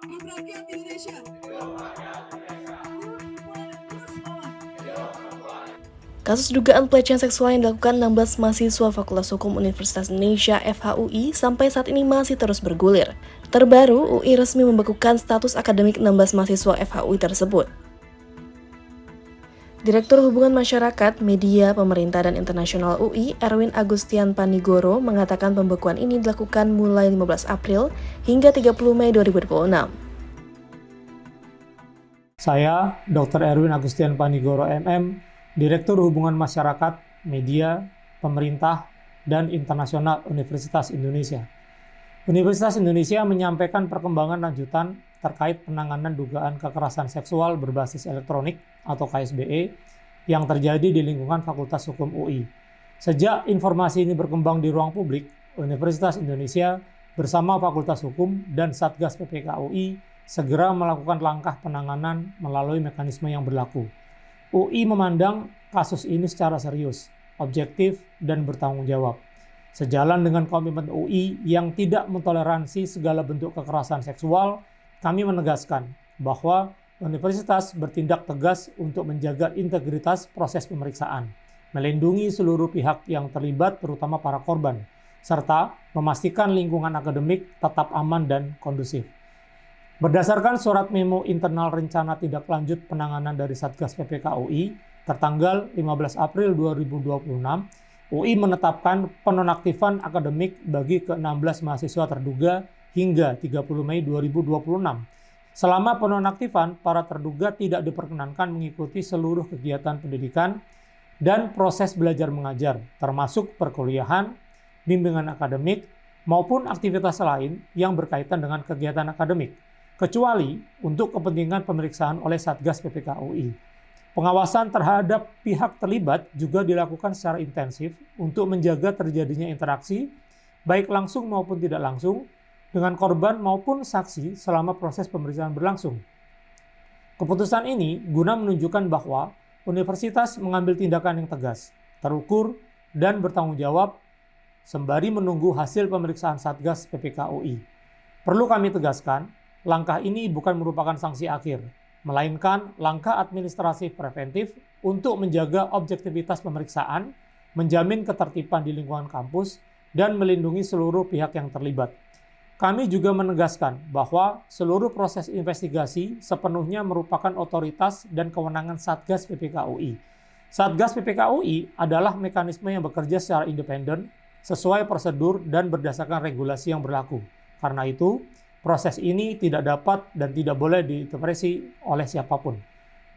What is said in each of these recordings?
Rakyat Indonesia. Kasus dugaan pelecehan seksual yang dilakukan 16 mahasiswa Fakultas Hukum Universitas Indonesia FHUI sampai saat ini masih terus bergulir. Terbaru, UI resmi membekukan status akademik 16 mahasiswa FHUI tersebut. Direktur Hubungan Masyarakat, Media, Pemerintah, dan Internasional UI, Erwin Agustian Panigoro, mengatakan pembekuan ini dilakukan mulai 15 April hingga 30 Mei 2026. Saya, Dr. Erwin Agustian Panigoro, MM, Direktur Hubungan Masyarakat, Media, Pemerintah, dan Internasional Universitas Indonesia. Universitas Indonesia menyampaikan perkembangan lanjutan terkait penanganan dugaan kekerasan seksual berbasis elektronik atau KSBE yang terjadi di lingkungan Fakultas Hukum UI. Sejak informasi ini berkembang di ruang publik, Universitas Indonesia bersama Fakultas Hukum dan Satgas PPK UI segera melakukan langkah penanganan melalui mekanisme yang berlaku. UI memandang kasus ini secara serius, objektif, dan bertanggung jawab. Sejalan dengan komitmen UI yang tidak mentoleransi segala bentuk kekerasan seksual, kami menegaskan bahwa universitas bertindak tegas untuk menjaga integritas proses pemeriksaan, melindungi seluruh pihak yang terlibat terutama para korban, serta memastikan lingkungan akademik tetap aman dan kondusif. Berdasarkan surat memo internal rencana tindak lanjut penanganan dari Satgas PPK UI, tertanggal 15 April 2026, UI menetapkan penonaktifan akademik bagi ke-16 mahasiswa terduga hingga 30 Mei 2026. Selama penonaktifan, para terduga tidak diperkenankan mengikuti seluruh kegiatan pendidikan dan proses belajar mengajar, termasuk perkuliahan, bimbingan akademik, maupun aktivitas lain yang berkaitan dengan kegiatan akademik, kecuali untuk kepentingan pemeriksaan oleh Satgas PPK UI. Pengawasan terhadap pihak terlibat juga dilakukan secara intensif untuk menjaga terjadinya interaksi, baik langsung maupun tidak langsung, dengan korban maupun saksi selama proses pemeriksaan berlangsung. Keputusan ini guna menunjukkan bahwa universitas mengambil tindakan yang tegas, terukur, dan bertanggung jawab sembari menunggu hasil pemeriksaan Satgas PPK UI. Perlu kami tegaskan, langkah ini bukan merupakan sanksi akhir, melainkan langkah administratif preventif untuk menjaga objektivitas pemeriksaan, menjamin ketertiban di lingkungan kampus, dan melindungi seluruh pihak yang terlibat. Kami juga menegaskan bahwa seluruh proses investigasi sepenuhnya merupakan otoritas dan kewenangan Satgas PPK UI. Satgas PPK UI adalah mekanisme yang bekerja secara independen, sesuai prosedur dan berdasarkan regulasi yang berlaku. Karena itu, proses ini tidak dapat dan tidak boleh diintervensi oleh siapapun.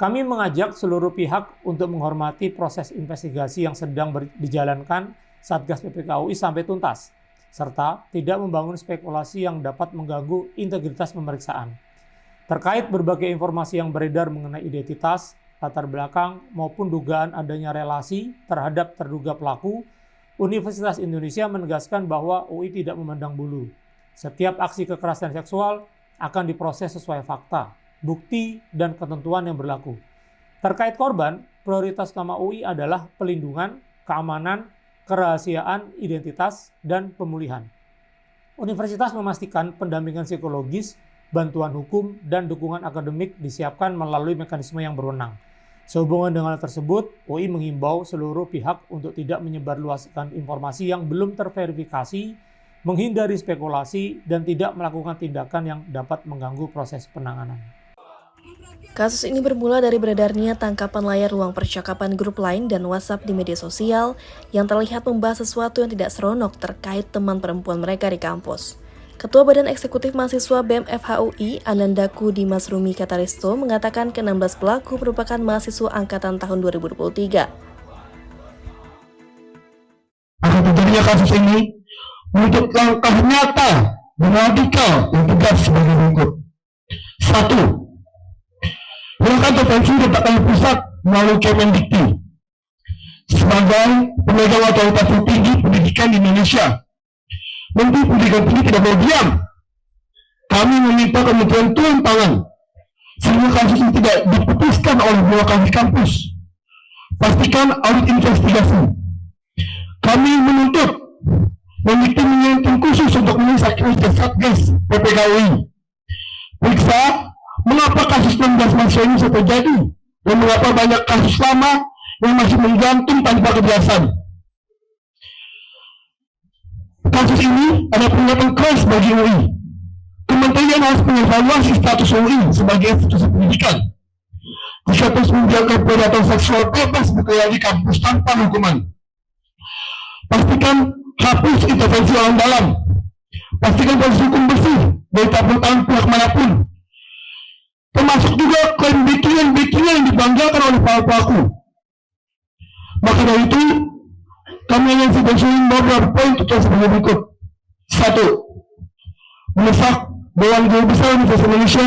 Kami mengajak seluruh pihak untuk menghormati proses investigasi yang sedang dijalankan Satgas PPK UI sampai tuntas, serta tidak membangun spekulasi yang dapat mengganggu integritas pemeriksaan. Terkait berbagai informasi yang beredar mengenai identitas, latar belakang, maupun dugaan adanya relasi terhadap terduga pelaku, Universitas Indonesia menegaskan bahwa UI tidak memandang bulu. Setiap aksi kekerasan seksual akan diproses sesuai fakta, bukti, dan ketentuan yang berlaku. Terkait korban, prioritas utama UI adalah pelindungan, keamanan, kerahasiaan, identitas, dan pemulihan. Universitas memastikan pendampingan psikologis, bantuan hukum, dan dukungan akademik disiapkan melalui mekanisme yang berwenang. Sehubungan dengan hal tersebut, UI menghimbau seluruh pihak untuk tidak menyebarluaskan informasi yang belum terverifikasi, menghindari spekulasi, dan tidak melakukan tindakan yang dapat mengganggu proses penanganan. Kasus ini bermula dari beredarnya tangkapan layar ruang percakapan grup Line dan WhatsApp di media sosial yang terlihat membahas sesuatu yang tidak seronok terkait teman perempuan mereka di kampus. Ketua Badan Eksekutif Mahasiswa BEM FHUI, Anandaku Dimas Rumi Kataristo, mengatakan ke-16 pelaku merupakan mahasiswa angkatan tahun 2023. Akan terjadinya kasus ini untuk langkah nyata dan radikal yang tegas sebagai berikut. 1. Melakukan intervensi letakkan pusat melalui Kemendikti sebagai pemegang otoritas tertinggi pendidikan di Indonesia. Menteri Pendidikan Tinggi tidak mau diam. Kami meminta Kementerian turun tangan sehingga kasus ini tidak diputuskan oleh mewakili di kampus. Pastikan audit investigasi. Kami menuntut Mendikti menyentuh khusus untuk menyelesaikan Satgas PPK UI. Periksa mengapa kasus 16 mahasiswa ini bisa terjadi dan mengapa banyak kasus lama yang masih menggantung tanpa kejelasan. Kasus ini ada peringatan keras bagi UI. Kementerian harus mengevaluasi status UI sebagai institusi pendidikan. Jika terus menjaga predator seksual bebas berkeliaran di kampus tanpa hukuman. Pastikan hapus intervensi orang dalam. Pastikan proses hukum bersih dari campur tangan pihak manapun. Termasuk juga klaim backingan yang dibanggakan oleh para pelaku. Maka dari itu, kami ingin mengusulkan beberapa poin tutup sebagai berikut. 1. Mendesak Dewan Guru Besar Universitas Indonesia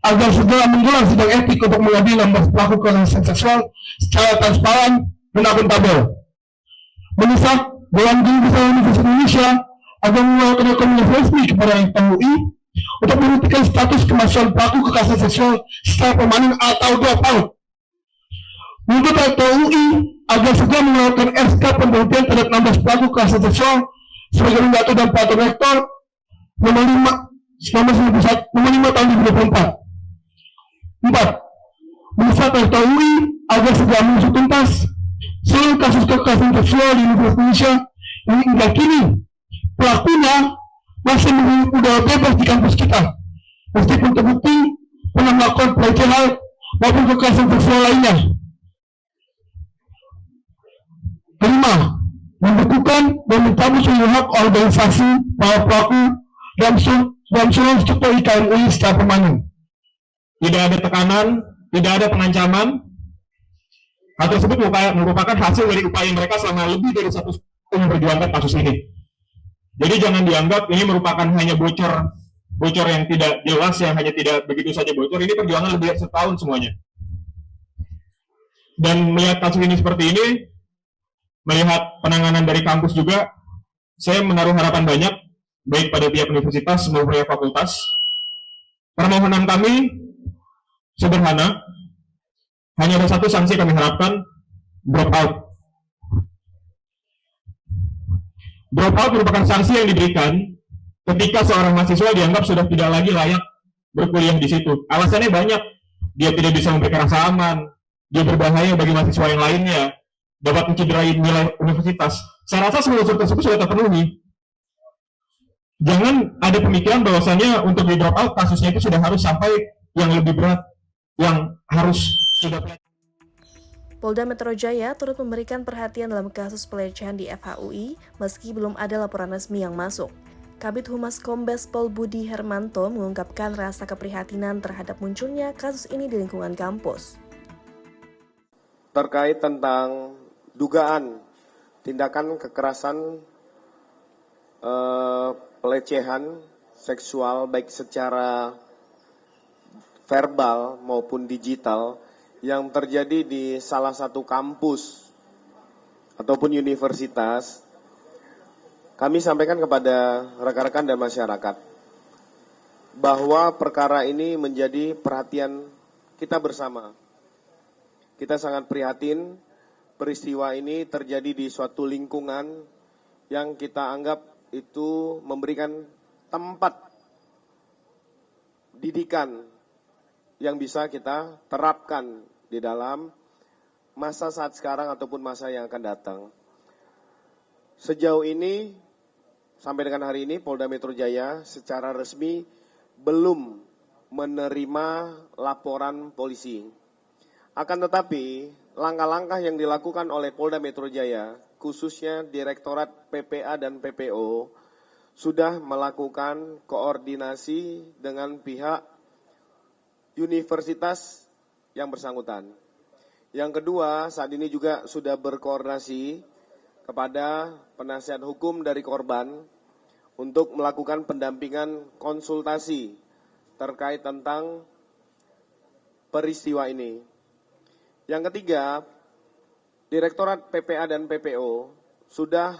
agar segera menggelar sidang etik untuk mengadili 16 pelaku kekerasan seksual secara transparan dan akuntabel. Mendesak Dewan Guru Besar Universitas Indonesia agar mengeluarkan rekomendasi resmi kepada MUI untuk menghentikan status kemasukan pelaku kekerasan seksual secara permanen atau drop out. Menuntut Rektor UI agar segera mengeluarkan SK pemberhentian terhadap 16 pelaku kekerasan seksual sebagai pembantu dan peraturan rektor nomor 5 tahun 2024. 4. Mendesak Rektor UI agar segera mengusut tuntas seluruh kasus kekerasan seksual di Universitas Indonesia yang hingga kini pelakunya masih menunggu udara bebas di kampus kita, meskipun terbukti pernah melakukan pelecehan maupun kekerasan seksual lainnya. 5. Membekukan dan mencabut seluruh hak organisasi para pelaku dalam seluruh struktur IKMUI secara permanen. Tidak ada tekanan, tidak ada pengancaman. Hal tersebut merupakan hasil dari upaya mereka selama lebih dari 1 tahun memperjuangkan kasus ini. Jadi jangan dianggap ini merupakan hanya bocor yang tidak jelas, yang hanya tidak begitu saja bocor. Ini perjuangan lebih dari setahun semuanya. Dan melihat kasus ini seperti ini, melihat penanganan dari kampus juga, saya menaruh harapan banyak, baik pada pihak universitas maupun pihak fakultas. Permohonan kami sederhana, hanya ada satu sanksi kami harapkan, drop out. Drop out merupakan sanksi yang diberikan ketika seorang mahasiswa dianggap sudah tidak lagi layak berkuliah di situ. Alasannya banyak, dia tidak bisa memberikan rasa aman, dia berbahaya bagi mahasiswa yang lainnya, dapat mencederai nilai universitas. Saya rasa semua unsur tersebut sudah terpenuhi. Jangan ada pemikiran bahwasanya untuk di drop out kasusnya itu sudah harus sampai yang lebih berat, yang harus sudah. Polda Metro Jaya turut memberikan perhatian dalam kasus pelecehan di FHUI meski belum ada laporan resmi yang masuk. Kabid Humas Kombes Pol Budi Hermanto mengungkapkan rasa keprihatinan terhadap munculnya kasus ini di lingkungan kampus. Terkait tentang dugaan tindakan kekerasan pelecehan seksual baik secara verbal maupun digital yang terjadi di salah satu kampus ataupun universitas, kami sampaikan kepada rekan-rekan dan masyarakat bahwa perkara ini menjadi perhatian kita bersama. Kita sangat prihatin peristiwa ini terjadi di suatu lingkungan yang kita anggap itu memberikan tempat didikan yang bisa kita terapkan di dalam masa saat sekarang ataupun masa yang akan datang. Sejauh ini, sampai dengan hari ini, Polda Metro Jaya secara resmi belum menerima laporan polisi. Akan tetapi, langkah-langkah yang dilakukan oleh Polda Metro Jaya, khususnya Direktorat PPA dan PPO, sudah melakukan koordinasi dengan pihak universitas yang bersangkutan. Yang kedua, saat ini juga sudah berkoordinasi kepada penasihat hukum dari korban untuk melakukan pendampingan konsultasi terkait tentang peristiwa ini. Yang ketiga, Direktorat PPA dan PPO sudah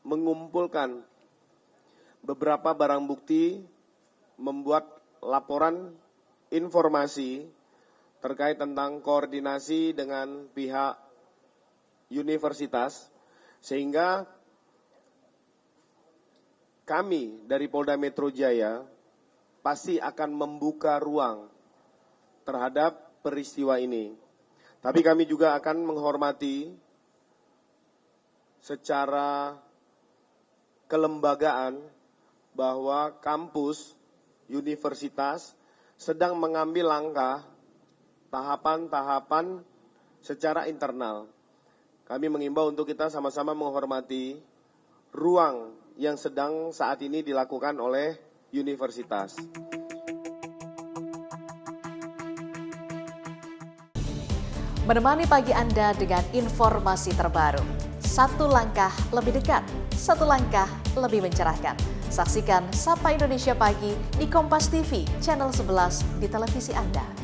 mengumpulkan beberapa barang bukti, membuat laporan informasi terkait tentang koordinasi dengan pihak universitas, sehingga kami dari Polda Metro Jaya pasti akan membuka ruang terhadap peristiwa ini. Tapi kami juga akan menghormati secara kelembagaan bahwa kampus, universitas sedang mengambil langkah tahapan-tahapan secara internal. Kami mengimbau untuk kita sama-sama menghormati ruang yang sedang saat ini dilakukan oleh universitas. Menemani pagi Anda dengan informasi terbaru. Satu langkah lebih dekat, satu langkah lebih mencerahkan. Saksikan Sapa Indonesia Pagi di Kompas TV, channel 11 di televisi Anda.